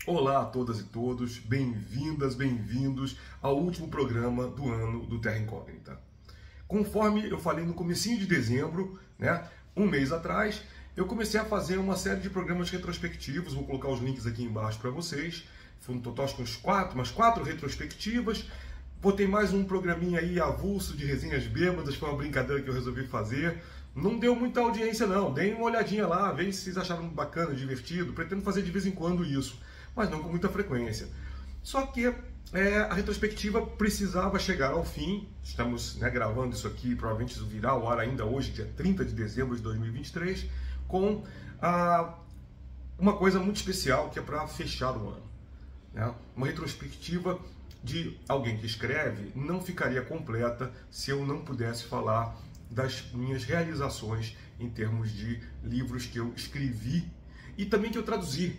Olá a todas e todos, bem-vindas, bem-vindos ao último programa do ano do Terra Incógnita. Conforme eu falei no comecinho de dezembro, um mês atrás, eu comecei a fazer uma série de programas retrospectivos, vou colocar os links aqui embaixo para vocês. Foi um total com umas quatro retrospectivas. Botei mais um programinha aí avulso de resenhas bêbadas, foi uma brincadeira que eu resolvi fazer. Não deu muita audiência não, deem uma olhadinha lá, veja se vocês acharam bacana, divertido. Pretendo fazer de vez em quando isso, mas não com muita frequência. Só que a retrospectiva precisava chegar ao fim. Estamos gravando isso aqui, provavelmente isso virá ao ar ainda hoje, dia 30 de dezembro de 2023, com uma coisa muito especial que é para fechar o ano. Uma retrospectiva de alguém que escreve não ficaria completa se eu não pudesse falar das minhas realizações em termos de livros que eu escrevi e também que eu traduzi.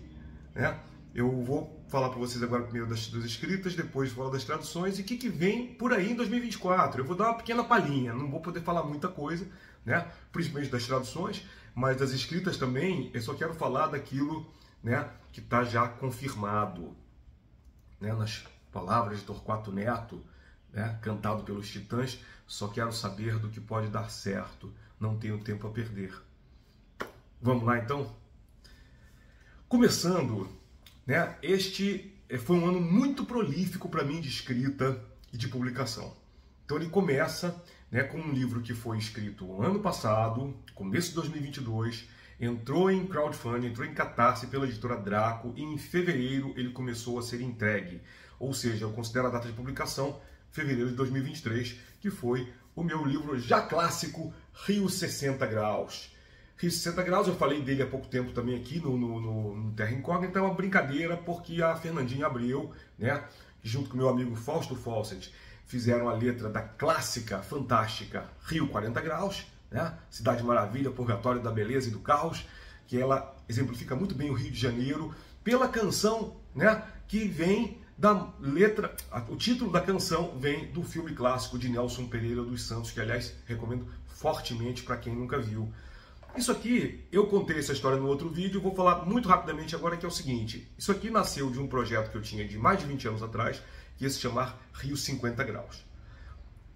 Eu vou falar para vocês agora primeiro das escritas, depois falar das traduções e o que vem por aí em 2024. Eu vou dar uma pequena palhinha, não vou poder falar muita coisa, principalmente das traduções, mas das escritas também. Eu só quero falar daquilo que está já confirmado, nas palavras de Torquato Neto, cantado pelos Titãs. Só quero saber do que pode dar certo, não tenho tempo a perder. Vamos lá então? Começando, este foi um ano muito prolífico para mim de escrita e de publicação. Então ele começa com um livro que foi escrito ano passado, começo de 2022, entrou em crowdfunding, entrou em Catarse pela editora Draco e em fevereiro ele começou a ser entregue. Ou seja, eu considero a data de publicação fevereiro de 2023, que foi o meu livro já clássico, Rio 60 Graus. Rio 60 Graus, eu falei dele há pouco tempo também aqui no Terra Incógnita. É uma brincadeira porque a Fernandinha Abreu, junto com meu amigo Fausto Fawcett, fizeram a letra da clássica, fantástica Rio 40 Graus, Cidade Maravilha, Purgatório da Beleza e do Caos, que ela exemplifica muito bem o Rio de Janeiro, pela canção que vem da letra. O título da canção vem do filme clássico de Nelson Pereira dos Santos, que aliás recomendo fortemente para quem nunca viu. Isso aqui, eu contei essa história no outro vídeo, vou falar muito rapidamente agora, que é o seguinte: isso aqui nasceu de um projeto que eu tinha de mais de 20 anos atrás, que ia se chamar Rio 50 Graus.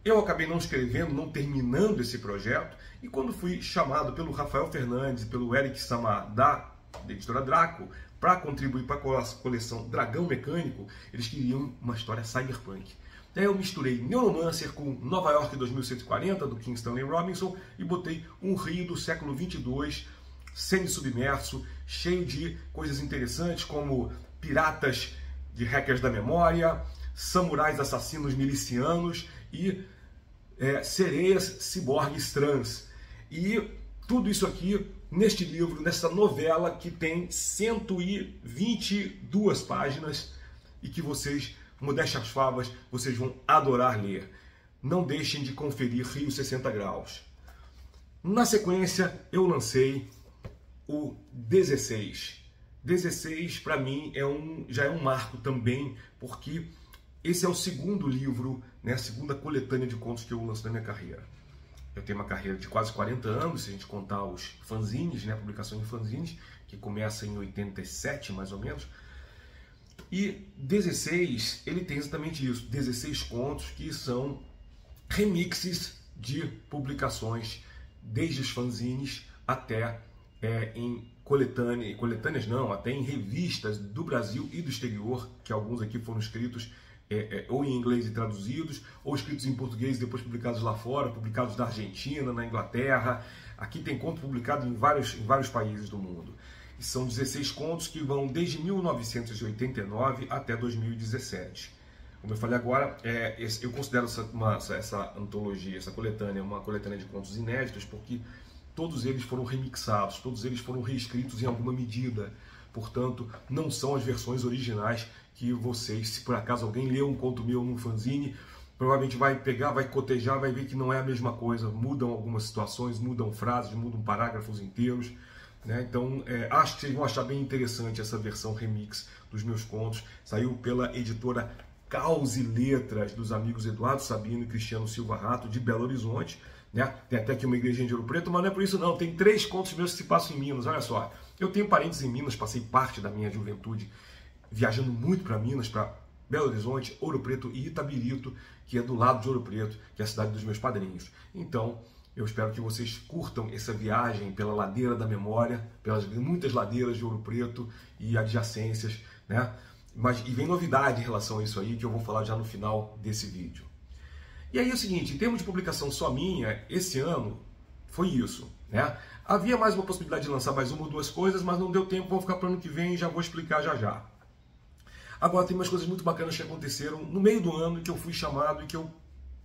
Eu acabei não escrevendo, não terminando esse projeto, e quando fui chamado pelo Rafael Fernandes e pelo Eric Samar da editora Draco para contribuir para a coleção Dragão Mecânico, eles queriam uma história cyberpunk. Daí eu misturei Neuromancer com Nova York 2140, do King Stanley Robinson, e botei um Rio do século 22, semi-submerso, cheio de coisas interessantes como piratas de hackers da memória, samurais assassinos milicianos e sereias ciborgues trans. E tudo isso aqui neste livro, nessa novela que tem 122 páginas e que vocês, modéstia às favas, vocês vão adorar ler. Não deixem de conferir Rio 60 Graus. Na sequência, eu lancei o 16. 16, para mim, já é um marco também, porque esse é o segundo livro, a segunda coletânea de contos que eu lanço na minha carreira. Eu tenho uma carreira de quase 40 anos, se a gente contar os fanzines, a publicação de fanzines, que começa em 87, mais ou menos. E 16, ele tem exatamente isso, 16 contos que são remixes de publicações, desde os fanzines até em coletâneas não, até em revistas do Brasil e do exterior, que alguns aqui foram escritos ou em inglês e traduzidos, ou escritos em português e depois publicados lá fora, publicados na Argentina, na Inglaterra. Aqui tem conto publicado em vários países do mundo. E são 16 contos que vão desde 1989 até 2017. Como eu falei agora, eu considero essa antologia, essa coletânea, uma coletânea de contos inéditos, porque todos eles foram remixados, todos eles foram reescritos em alguma medida. Portanto, não são as versões originais que vocês, se por acaso alguém lê um conto meu num fanzine, provavelmente vai pegar, vai cotejar, vai ver que não é a mesma coisa. Mudam algumas situações, mudam frases, mudam parágrafos inteiros. Então, acho que vocês vão achar bem interessante essa versão remix dos meus contos. Saiu pela editora Caos e Letras, dos amigos Eduardo Sabino e Cristiano Silva Rato, de Belo Horizonte. Tem até aqui uma igrejinha de Ouro Preto, mas não é por isso não. Tem 3 contos meus que se passam em Minas, olha só. Eu tenho parentes em Minas, passei parte da minha juventude viajando muito para Minas, para Belo Horizonte, Ouro Preto e Itabirito, que é do lado de Ouro Preto, que é a cidade dos meus padrinhos. Então, eu espero que vocês curtam essa viagem pela ladeira da memória, pelas muitas ladeiras de Ouro Preto e adjacências, né? E vem novidade em relação a isso aí, que eu vou falar já no final desse vídeo. E aí é o seguinte, em termos de publicação só minha, esse ano foi isso, né? Havia mais uma possibilidade de lançar mais uma ou duas coisas, mas não deu tempo, vão ficar para o ano que vem e já vou explicar já já. Agora tem umas coisas muito bacanas que aconteceram no meio do ano, que eu fui chamado e que eu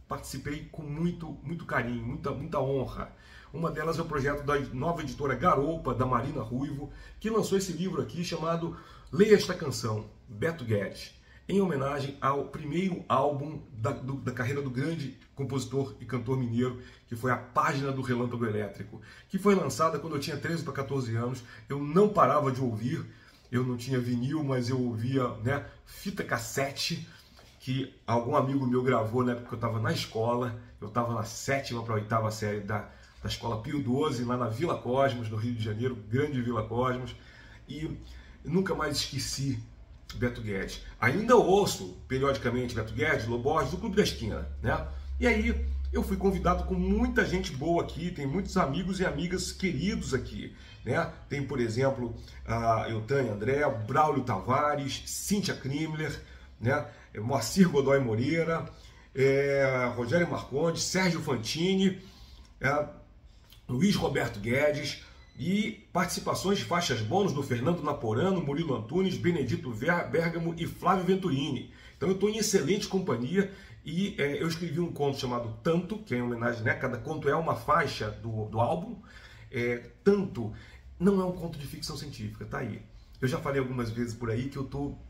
participei com muito carinho, muita honra. Uma delas é o projeto da nova editora Garoupa, da Marina Ruivo, que lançou esse livro aqui chamado Leia Esta Canção, Beto Guedes, em homenagem ao primeiro álbum da carreira do grande compositor e cantor mineiro, que foi A Página do Relâmpago Elétrico, que foi lançada quando eu tinha 13 para 14 anos. Eu não parava de ouvir, eu não tinha vinil, mas eu ouvia, né, fita cassete, que algum amigo meu gravou na época que eu estava na escola. Eu estava na 7ª para a 8ª série da escola Pio XII, lá na Vila Cosmos, no Rio de Janeiro, grande Vila Cosmos, e nunca mais esqueci Beto Guedes. Ainda ouço periodicamente Beto Guedes, Loborges, do Clube da Esquina, né? E aí eu fui convidado com muita gente boa aqui, tem muitos amigos e amigas queridos aqui, né? Tem, por exemplo, a Eutânia André, Braulio Tavares, Cíntia Krimler, né? Moacir Godoy Moreira, Rogério Marcondes, Sérgio Fantini, Luiz Roberto Guedes, e participações de faixas bônus do Fernando Naporano, Murilo Antunes, Benedito Bergamo e Flávio Venturini. Então eu estou em excelente companhia e eu escrevi um conto chamado Tanto, que é em homenagem, né? Cada conto é uma faixa do álbum. Tanto não é um conto de ficção científica, tá aí. Eu já falei algumas vezes por aí que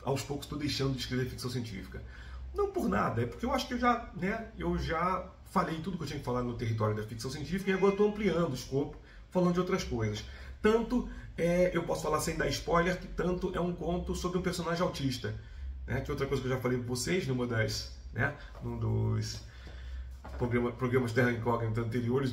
aos poucos estou deixando de escrever ficção científica. Não por nada, é porque eu acho que eu já falei tudo que eu tinha que falar no território da ficção científica e agora estou ampliando o escopo, falando de outras coisas. Tanto, eu posso falar sem dar spoiler, que Tanto é um conto sobre um personagem autista, né? Que outra coisa que eu já falei para vocês num dos programas Terra Incógnita anteriores,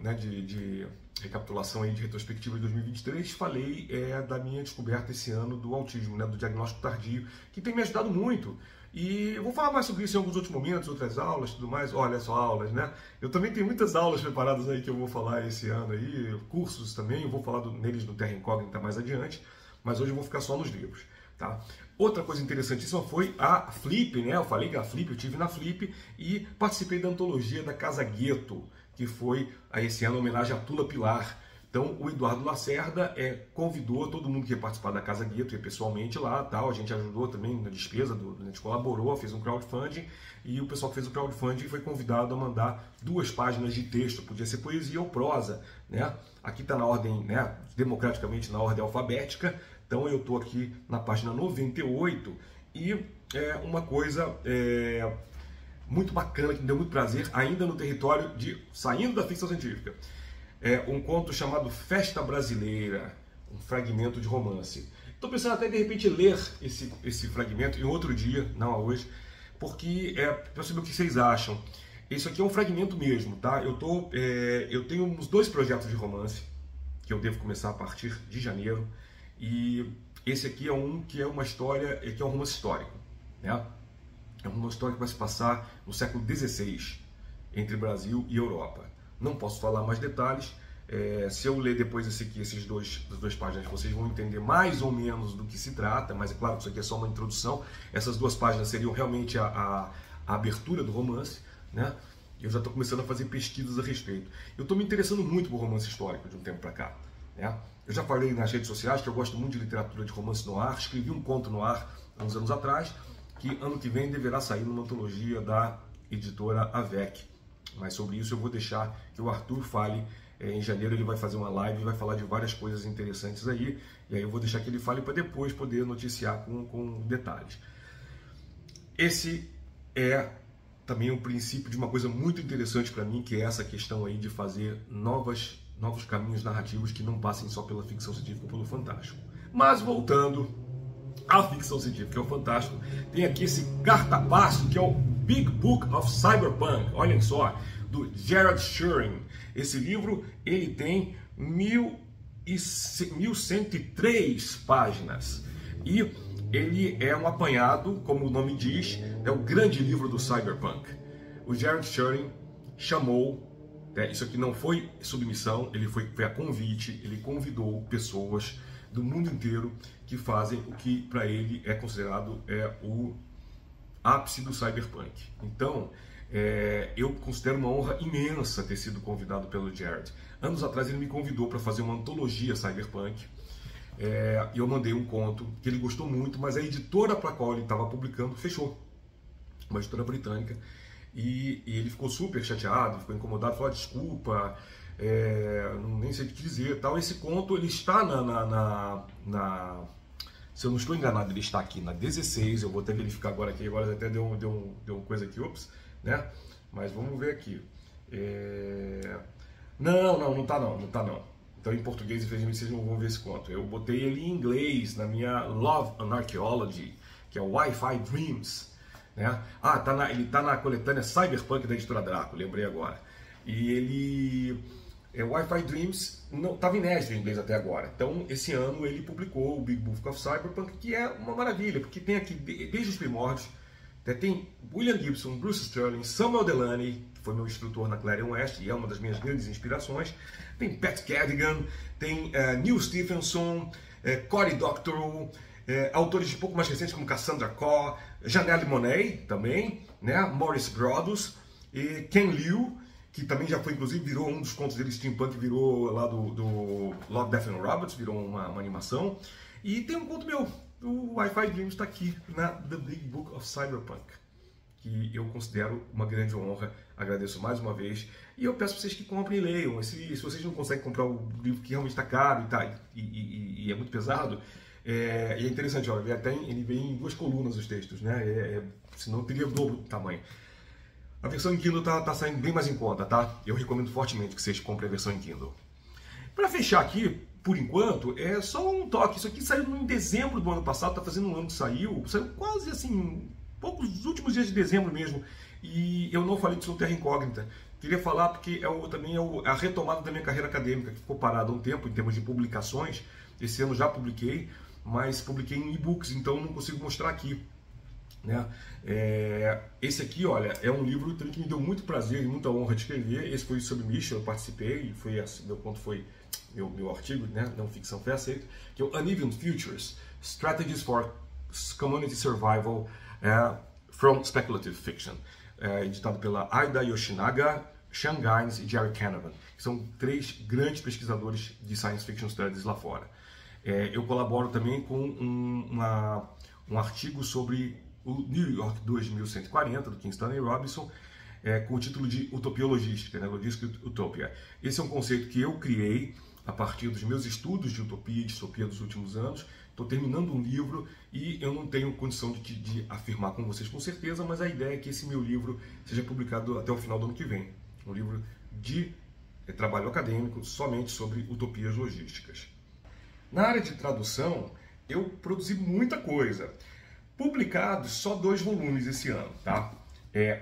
né, de recapitulação aí de retrospectiva de 2023, falei da minha descoberta esse ano do autismo, né, do diagnóstico tardio, que tem me ajudado muito. E eu vou falar mais sobre isso em alguns outros momentos, outras aulas, tudo mais. Olha só, aulas, né? Eu também tenho muitas aulas preparadas aí que eu vou falar esse ano aí, cursos também, eu vou falar neles no Terra Incógnita mais adiante, mas hoje eu vou ficar só nos livros, tá? Outra coisa interessantíssima foi a Flip, né? Eu falei que a Flip, eu tive na Flip e participei da antologia da Casa Gueto, que foi esse ano homenagem a Tula Pilar. Então, o Eduardo Lacerda convidou todo mundo que ia participar da Casa Gueto, ia pessoalmente lá, tal. A gente ajudou também na despesa, a gente colaborou, fez um crowdfunding, e o pessoal que fez o crowdfunding foi convidado a mandar 2 páginas de texto, podia ser poesia ou prosa, né? Aqui está na ordem, né, democraticamente na ordem alfabética, então eu estou aqui na página 98, e uma coisa muito bacana, que me deu muito prazer, ainda no território saindo da ficção científica. Um conto chamado Festa Brasileira, um fragmento de romance. Estou pensando até de repente ler esse fragmento em outro dia, não hoje, porque para saber o que vocês acham. Isso aqui é um fragmento mesmo, tá? Eu tenho uns 2 projetos de romance que eu devo começar a partir de janeiro, e esse aqui é um que é uma história, que é um romance histórico, né? É um romance histórico que vai se passar no século XVI, entre Brasil e Europa. Não posso falar mais detalhes. Se eu ler depois essas 2 páginas, vocês vão entender mais ou menos do que se trata, mas é claro que isso aqui é só uma introdução. Essas 2 páginas seriam realmente a abertura do romance, né? Eu já estou começando a fazer pesquisas a respeito. Eu estou me interessando muito por romance histórico de um tempo para cá, né? Eu já falei nas redes sociais que eu gosto muito de literatura de romance noir. Escrevi um conto noir há uns anos atrás, que ano que vem deverá sair numa antologia da editora Avec. Mas sobre isso eu vou deixar que o Arthur fale. Em janeiro ele vai fazer uma live e vai falar de várias coisas interessantes aí. E aí eu vou deixar que ele fale para depois poder noticiar com detalhes. Esse é também um princípio de uma coisa muito interessante para mim, que é essa questão aí de fazer novos caminhos narrativos que não passem só pela ficção científica ou pelo fantástico. Mas voltando à ficção científica, que é o fantástico, tem aqui esse cartapaço que é o Big Book of Cyberpunk, olhem só, do Gerard Shurin. Esse livro ele tem 1103 páginas. E ele é um apanhado, como o nome diz, é o grande livro do cyberpunk. O Jared Shurin chamou, isso aqui não foi submissão, ele foi a convite, ele convidou pessoas do mundo inteiro que fazem o que para ele é considerado o ápice do cyberpunk. Então, eu considero uma honra imensa ter sido convidado pelo Jared. Anos atrás ele me convidou para fazer uma antologia cyberpunk, e eu mandei um conto que ele gostou muito, mas a editora para a qual ele estava publicando fechou, uma editora britânica, e ele ficou super chateado, ficou incomodado, falou: desculpa, nem sei o que dizer, tal. Esse conto ele está se eu não estou enganado, ele está aqui na 16, eu vou até verificar agora aqui, agora até deu uma coisa aqui, ops, né? Mas vamos ver aqui. Não tá não. Então em português, infelizmente, vocês não vão ver esse conto. Eu botei ele em inglês na minha Love and Archaeology, que é o Wi-Fi Dreams, né? Ele tá na coletânea Cyberpunk da editora Draco, lembrei agora. E ele... Wi-Fi Dreams não estava inédito em inglês até agora. Então, esse ano ele publicou o Big Book of Cyberpunk, que é uma maravilha, porque tem aqui, desde os primórdios, tem William Gibson, Bruce Sterling, Samuel Delany, que foi meu instrutor na Clarion West e é uma das minhas grandes inspirações, tem Pat Cadigan, tem Neil Stephenson, Cory Doctorow, autores um pouco mais recentes como Cassandra Khaw, Janelle Monáe também, né? Maurice Broaddus, e Ken Liu, que também já foi, inclusive, virou um dos contos dele, Steampunk, virou lá do Love, Death and Robots, virou uma animação. E tem um conto meu, o Wi-Fi Dreams está aqui na The Big Book of Cyberpunk, que eu considero uma grande honra, agradeço mais uma vez. E eu peço para vocês que comprem e leiam. Se vocês não conseguem comprar o livro que realmente está caro e é muito pesado, e é interessante, olha, ele vem em 2 colunas os textos, né? Senão teria o dobro do tamanho. A versão em Kindle tá saindo bem mais em conta, tá? Eu recomendo fortemente que vocês comprem a versão em Kindle. Para fechar aqui, por enquanto, é só um toque. Isso aqui saiu em dezembro do ano passado, tá fazendo um ano que saiu quase assim, poucos últimos dias de dezembro mesmo. E eu não falei disso no Terra Incógnita. Queria falar porque também é a retomada da minha carreira acadêmica, que ficou parada há um tempo em termos de publicações. Esse ano já publiquei, mas publiquei em e-books, então não consigo mostrar aqui, né? Esse aqui, olha, é um livro que me deu muito prazer e muita honra de escrever. Esse foi o Submission, eu participei, meu conto foi meu artigo, né? Não ficção foi aceito, que é o Uneven Futures, Strategies for Community Survival from Speculative Fiction, editado pela Aida Yoshinaga, Sean Gaines e Jerry Canavan, que são 3 grandes pesquisadores de Science Fiction Studies lá fora. Eu colaboro também com um artigo sobre o New York 2140, do King Stanley Robinson, com o título de Utopia Logística, né? Logistic Utopia. Esse é um conceito que eu criei a partir dos meus estudos de utopia e distopia dos últimos anos. Estou terminando um livro e eu não tenho condição de afirmar com vocês com certeza, mas a ideia é que esse meu livro seja publicado até o final do ano que vem. Um livro de trabalho acadêmico somente sobre utopias logísticas. Na área de tradução, eu produzi muita coisa. Publicados só 2 volumes esse ano, tá?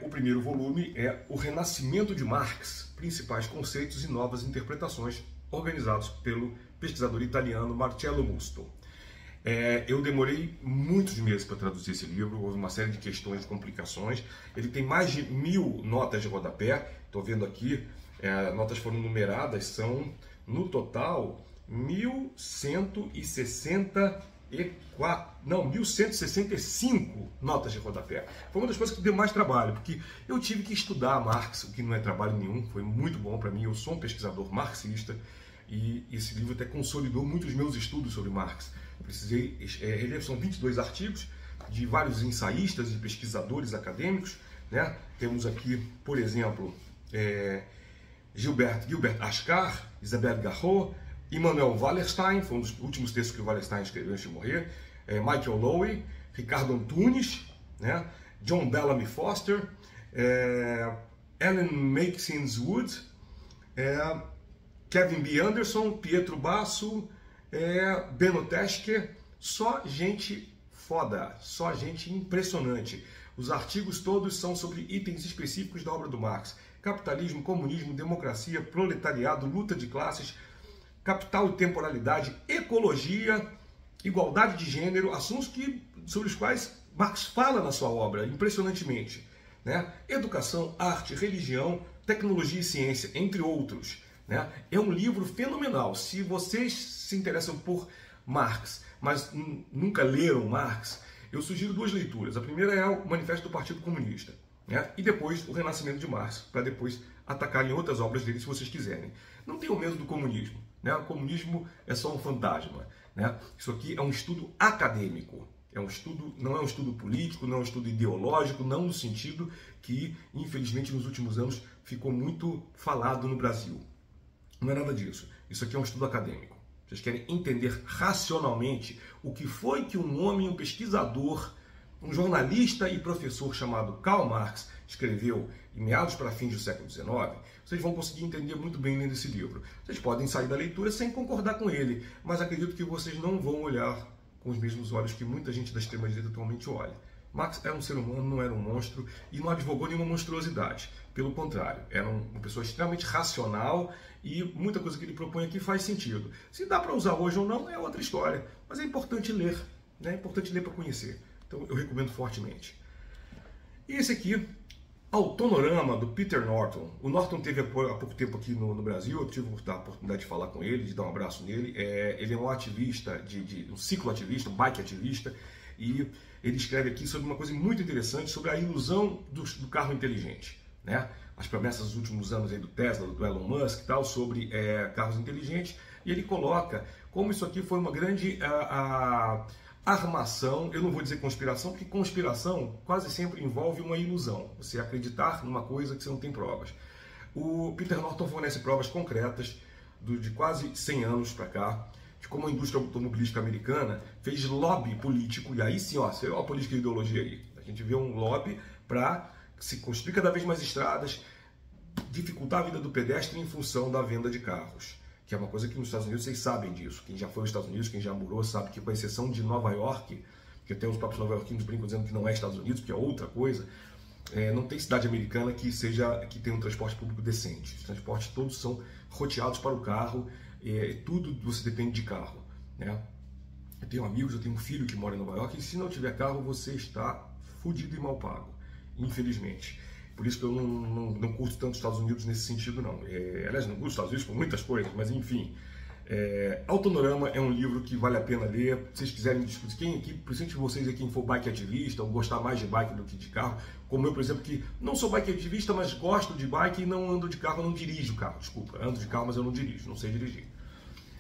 O primeiro volume é O Renascimento de Marx, Principais Conceitos e Novas Interpretações, organizados pelo pesquisador italiano Marcello Musto. Eu demorei muitos meses para traduzir esse livro, houve uma série de questões, de complicações. Ele tem mais de 1000 notas de rodapé, estou vendo aqui, notas foram numeradas, são no total 1165 notas de rodapé. Foi uma das coisas que deu mais trabalho, porque eu tive que estudar Marx, o que não é trabalho nenhum, foi muito bom para mim. Eu sou um pesquisador marxista e esse livro até consolidou muitos meus estudos sobre Marx. São 22 artigos de vários ensaístas e pesquisadores acadêmicos, né? Temos aqui, por exemplo, Gilbert Achcar, Isabelle Garot, Immanuel Wallerstein, foi um dos últimos textos que o Wallerstein escreveu antes de morrer, Michael Lowy, Ricardo Antunes, né? John Bellamy Foster, Ellen Maxine Wood, Kevin B. Anderson, Pietro Basso, Beno Teschke, só gente foda, só gente impressionante. Os artigos todos são sobre itens específicos da obra do Marx: capitalismo, comunismo, democracia, proletariado, luta de classes, capital e temporalidade, ecologia, igualdade de gênero, assuntos sobre os quais Marx fala na sua obra, impressionantemente. Né? Educação, arte, religião, tecnologia e ciência, entre outros. Né? É um livro fenomenal. Se vocês se interessam por Marx, mas nunca leram Marx, eu sugiro duas leituras. A primeira é o Manifesto do Partido Comunista, né? E depois o Renascimento de Marx, para depois atacarem outras obras dele se vocês quiserem. Não tenham medo do comunismo. Né? O comunismo é só um fantasma. Né? Isso aqui é um estudo acadêmico. É um estudo, não é um estudo político, não é um estudo ideológico, não no sentido que, infelizmente, nos últimos anos ficou muito falado no Brasil. Não é nada disso. Isso aqui é um estudo acadêmico. Vocês querem entender racionalmente o que foi que um homem, um pesquisador, um jornalista e professor chamado Karl Marx escreveu em meados para fins do século XIX, vocês vão conseguir entender muito bem lendo esse livro. Vocês podem sair da leitura sem concordar com ele, mas acredito que vocês não vão olhar com os mesmos olhos que muita gente da extrema-direita atualmente olha. Marx era um ser humano, não era um monstro, e não advogou nenhuma monstruosidade. Pelo contrário, era uma pessoa extremamente racional e muita coisa que ele propõe aqui faz sentido. Se dá para usar hoje ou não, é outra história. Mas é importante ler, né? É importante ler para conhecer. Então eu recomendo fortemente. E esse aqui, Autonorama, do Peter Norton. O Norton teve há pouco tempo aqui no Brasil, eu tive a oportunidade de falar com ele, de dar um abraço nele. Ele é um ativista, um cicloativista, um bike ativista, e ele escreve aqui sobre uma coisa muito interessante, sobre a ilusão do carro inteligente. Né? As promessas dos últimos anos aí do Tesla, do Elon Musk e tal, sobre carros inteligentes, e ele coloca como isso aqui foi uma grande armação. Eu não vou dizer conspiração, porque conspiração quase sempre envolve uma ilusão, você acreditar numa coisa que você não tem provas. O Peter Norton fornece provas concretas de quase 100 anos para cá, de como a indústria automobilística americana fez lobby político, e aí sim, ó, você olha a política e ideologia aí. A gente vê um lobby para se construir cada vez mais estradas, dificultar a vida do pedestre em função da venda de carros, que é uma coisa que nos Estados Unidos vocês sabem disso. Quem já foi aos Estados Unidos, quem já morou, sabe que, com exceção de Nova York, que até os próprios nova-iorquinos brincam dizendo que não é Estados Unidos, porque é outra coisa, não tem cidade americana que tenha um transporte público decente. Os transportes todos são roteados para o carro, tudo você depende de carro. Né? Eu tenho amigos, eu tenho um filho que mora em Nova York, e se não tiver carro, você está fudido e mal pago, infelizmente. Por isso que eu não curto tanto os Estados Unidos nesse sentido, não. Aliás, não curto os Estados Unidos por muitas coisas, mas enfim. Autonorama é um livro que vale a pena ler. Se vocês quiserem discutir, quem aqui, principalmente vocês aqui, quem for bike ativista ou gostar mais de bike do que de carro, como eu, por exemplo, que não sou bike ativista, mas gosto de bike e não ando de carro, não dirijo carro, desculpa. Ando de carro, mas eu não dirijo, não sei dirigir.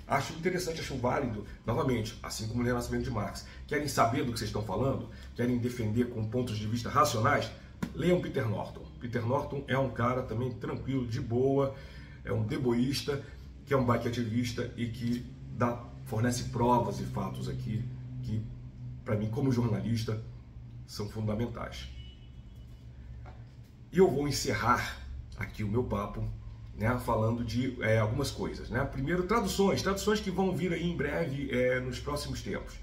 Acho interessante, acho válido, novamente, assim como no Renascimento de Marx. Querem saber do que vocês estão falando? Querem defender com pontos de vista racionais? Leiam Peter Norton. Peter Norton é um cara também tranquilo, de boa, é um deboísta, que é um bike ativista e que fornece provas e fatos aqui que, para mim, como jornalista, são fundamentais. E eu vou encerrar aqui o meu papo, né, falando de algumas coisas. Né? Primeiro, traduções que vão vir aí em breve nos próximos tempos.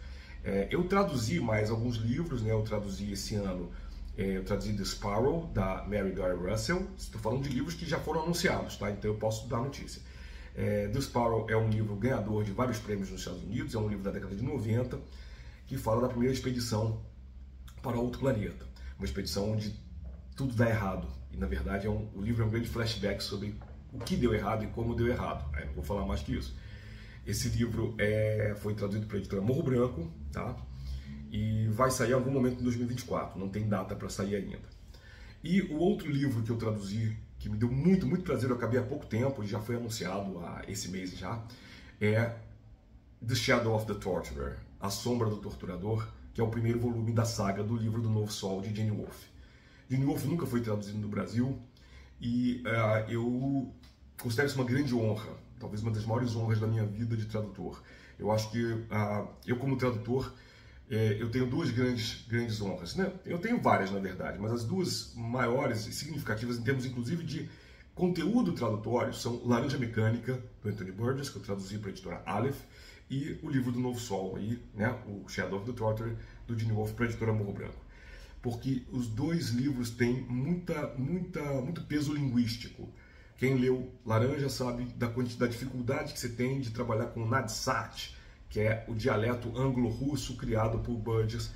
Eu traduzi mais alguns livros, né? Eu traduzi esse ano. Eu traduzi The Sparrow, da Mary Dory Russell. Estou falando de livros que já foram anunciados, tá? Então eu posso dar notícia. The Sparrow é um livro ganhador de vários prêmios nos Estados Unidos, é um livro da década de 90, que fala da primeira expedição para outro planeta. Uma expedição onde tudo dá errado. E na verdade o livro é um grande flashback sobre o que deu errado e como deu errado. Não vou falar mais que isso. Esse livro foi traduzido para a editora Morro Branco, tá? E vai sair em algum momento em 2024, não tem data para sair ainda. E o outro livro que eu traduzi, que me deu muito, muito prazer, eu acabei há pouco tempo, e já foi anunciado esse mês já, é The Shadow of the Torturer, A Sombra do Torturador, que é o primeiro volume da saga do livro do Novo Sol, de Gene Wolfe. Gene Wolfe nunca foi traduzido no Brasil, e eu considero isso uma grande honra, talvez uma das maiores honras da minha vida de tradutor. Eu acho que eu, como tradutor, eu tenho duas grandes honras, né? Eu tenho várias, na verdade, mas as duas maiores e significativas em termos, inclusive, de conteúdo tradutório são Laranja Mecânica, do Anthony Burgess, que eu traduzi para a editora Aleph, e o livro do Novo Sol, aí, né? O Shadow of the Torturer, do Gene Wolfe, para a editora Morro Branco. Porque os dois livros têm muito peso linguístico. Quem leu Laranja sabe da dificuldade que você tem de trabalhar com Nadsat, que é o dialeto anglo-russo criado por Burgess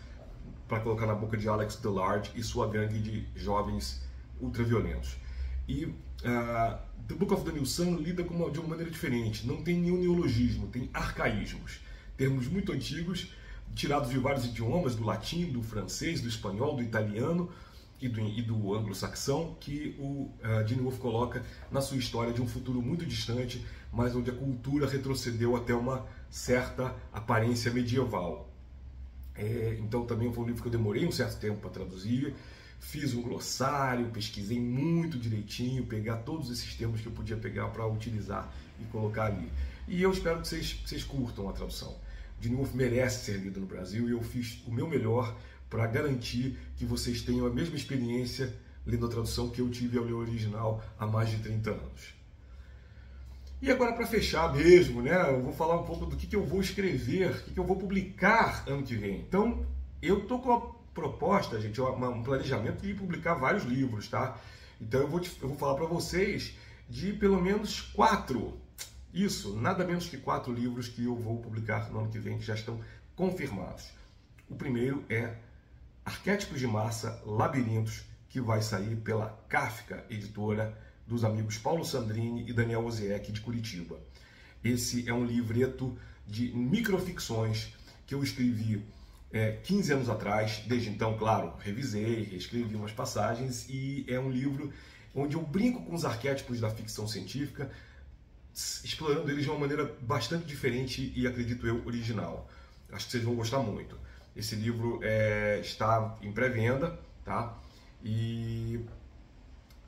para colocar na boca de Alex Delarge e sua gangue de jovens ultraviolentos. E The Book of the New Sun lida de uma maneira diferente. Não tem nenhum neologismo, tem arcaísmos. Termos muito antigos, tirados de vários idiomas, do latim, do francês, do espanhol, do italiano e do anglo-saxão, que o Gene Wolfe coloca na sua história de um futuro muito distante, mas onde a cultura retrocedeu até uma certa aparência medieval. Então também foi um livro que eu demorei um certo tempo para traduzir, fiz um glossário, pesquisei muito direitinho, pegar todos esses termos que eu podia pegar para utilizar e colocar ali. E eu espero que vocês curtam a tradução. Gene Wolfe merece ser lido no Brasil e eu fiz o meu melhor para garantir que vocês tenham a mesma experiência lendo a tradução que eu tive ao ler o original há mais de 30 anos. E agora, para fechar mesmo, né, eu vou falar um pouco do que eu vou escrever, o que eu vou publicar ano que vem. Então, eu estou com a proposta, gente, um planejamento de publicar vários livros, tá? Então, eu vou falar para vocês de pelo menos 4, nada menos que 4 livros que eu vou publicar no ano que vem, que já estão confirmados. O primeiro é Arquétipos de Massa, Labirintos, que vai sair pela Kafka, editora dos amigos Paulo Sandrini e Daniel Oziek, de Curitiba. Esse é um livreto de microficções que eu escrevi 15 anos atrás. Desde então, claro, revisei, reescrevi umas passagens, e é um livro onde eu brinco com os arquétipos da ficção científica, explorando eles de uma maneira bastante diferente e, acredito eu, original. Acho que vocês vão gostar muito. Esse livro está em pré-venda, tá? E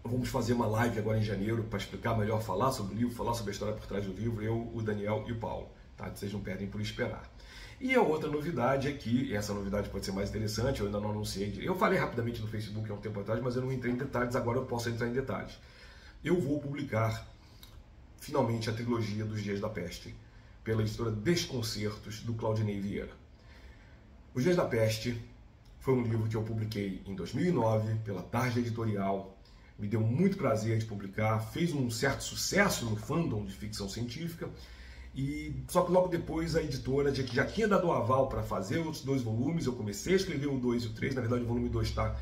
vamos fazer uma live agora em janeiro para explicar melhor, falar sobre o livro, falar sobre a história por trás do livro, eu, o Daniel e o Paulo, tá? Vocês não perdem por esperar. E a outra novidade é que, essa novidade pode ser mais interessante, eu ainda não anunciei, eu falei rapidamente no Facebook há um tempo atrás, mas eu não entrei em detalhes, agora eu posso entrar em detalhes. Eu vou publicar finalmente a trilogia dos Dias da Peste, pela editora Desconcertos, do Claudinei Vieira. Os Dias da Peste foi um livro que eu publiquei em 2009 pela Tarja Editorial. Me deu muito prazer de publicar, fez um certo sucesso no fandom de ficção científica, e só que logo depois a editora já tinha dado o aval para fazer outros 2 volumes. Eu comecei a escrever o 2 e o 3, na verdade o volume 2 já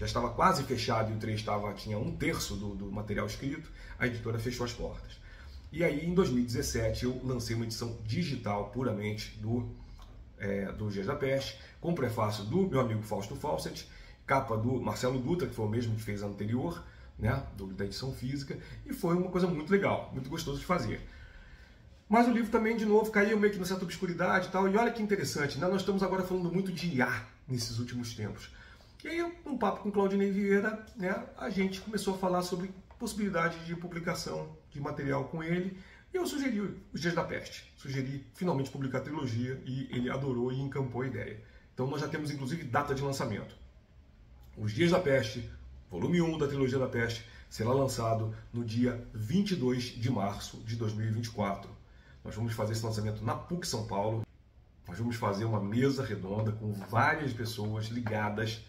estava quase fechado e o 3 tinha 1/3 do material escrito. A editora fechou as portas. E aí, em 2017, eu lancei uma edição digital puramente do Dias da Peste, com prefácio do meu amigo Fausto Fawcett, capa do Marcelo Dutra, que foi o mesmo que fez a anterior, né, da edição física, e foi uma coisa muito legal, muito gostoso de fazer. Mas o livro também, de novo, caiu meio que numa certa obscuridade e tal, e olha que interessante, né, nós estamos agora falando muito de IA nesses últimos tempos. E aí, um papo com Claudinei Vieira, né, a gente começou a falar sobre possibilidade de publicação de material com ele, e eu sugeri Os Dias da Peste, sugeri finalmente publicar a trilogia, e ele adorou e encampou a ideia. Então nós já temos inclusive data de lançamento. Os Dias da Peste, volume 1 da trilogia da Peste, será lançado no dia 22 de março de 2024. Nós vamos fazer esse lançamento na PUC São Paulo. Nós vamos fazer uma mesa redonda com várias pessoas ligadas,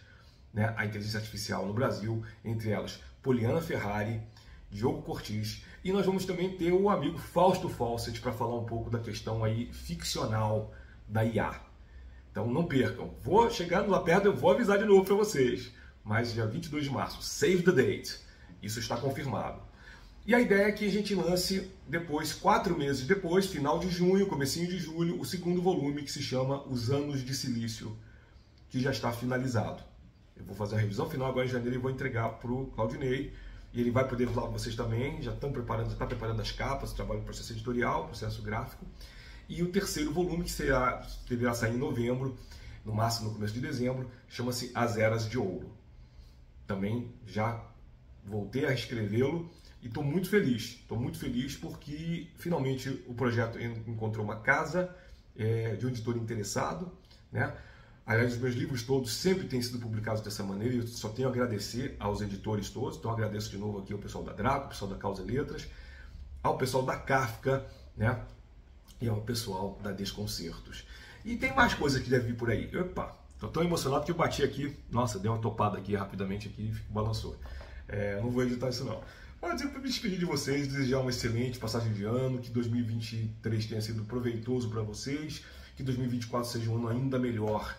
né, à inteligência artificial no Brasil, entre elas Poliana Ferrari, Diogo Cortis, e nós vamos também ter o amigo Fausto Fawcett para falar um pouco da questão aí ficcional da IA. Então não percam, vou chegando lá perto, eu vou avisar de novo para vocês, mas dia 22 de março, save the date, isso está confirmado. E a ideia é que a gente lance depois, 4 meses depois, final de junho, comecinho de julho, o 2º volume, que se chama Os Anos de Silício, que já está finalizado. Eu vou fazer a revisão final agora em janeiro e vou entregar para o Claudinei, e ele vai poder falar com vocês também. Já está preparando as capas, trabalho no processo editorial, processo gráfico. E o 3º volume, que deverá sair em novembro, no máximo no começo de dezembro, chama-se As Eras de Ouro. Também já voltei a escrevê-lo e estou muito feliz porque finalmente o projeto encontrou uma casa de um editor interessado, né? Aliás, os meus livros todos sempre têm sido publicados dessa maneira, e eu só tenho a agradecer aos editores todos. Então agradeço de novo aqui ao pessoal da Draco, ao pessoal da Causa Letras, ao pessoal da Kafka, né, e ao pessoal da Desconcertos. E tem mais coisa que deve vir por aí. Opa, estou tão emocionado que eu bati aqui, nossa, dei uma topada aqui rapidamente aqui e balançou. Não vou editar isso não. Pode ser para me despedir de vocês, desejar uma excelente passagem de ano, que 2023 tenha sido proveitoso para vocês, que 2024 seja um ano ainda melhor,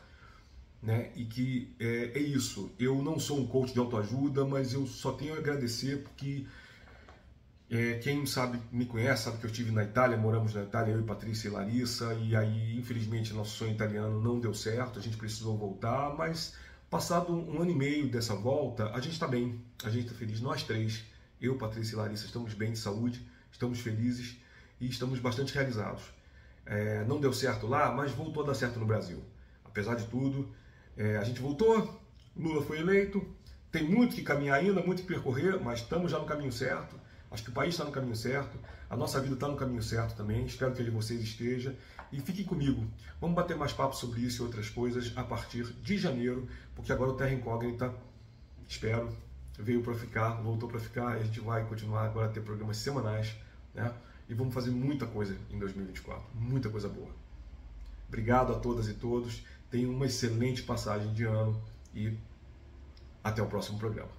né? E que é isso. Eu não sou um coach de autoajuda, mas eu só tenho a agradecer porque quem sabe, me conhece, sabe que eu estive na Itália, moramos na Itália, eu e Patrícia e Larissa, e aí, infelizmente, nosso sonho italiano não deu certo, a gente precisou voltar, mas passado um ano e meio dessa volta, a gente está bem, a gente está feliz, nós três, eu, Patrícia e Larissa, estamos bem de saúde, estamos felizes e estamos bastante realizados. Não deu certo lá, mas voltou a dar certo no Brasil. Apesar de tudo, a gente voltou, Lula foi eleito, tem muito que caminhar ainda, muito que percorrer, mas estamos já no caminho certo. Acho que o país está no caminho certo, a nossa vida está no caminho certo também, espero que a de vocês esteja. E fiquem comigo, vamos bater mais papo sobre isso e outras coisas a partir de janeiro, porque agora o Terra Incógnita, espero, veio para ficar, voltou para ficar, e a gente vai continuar agora a ter programas semanais, né? E vamos fazer muita coisa em 2024, muita coisa boa. Obrigado a todas e todos, tenham uma excelente passagem de ano e até o próximo programa.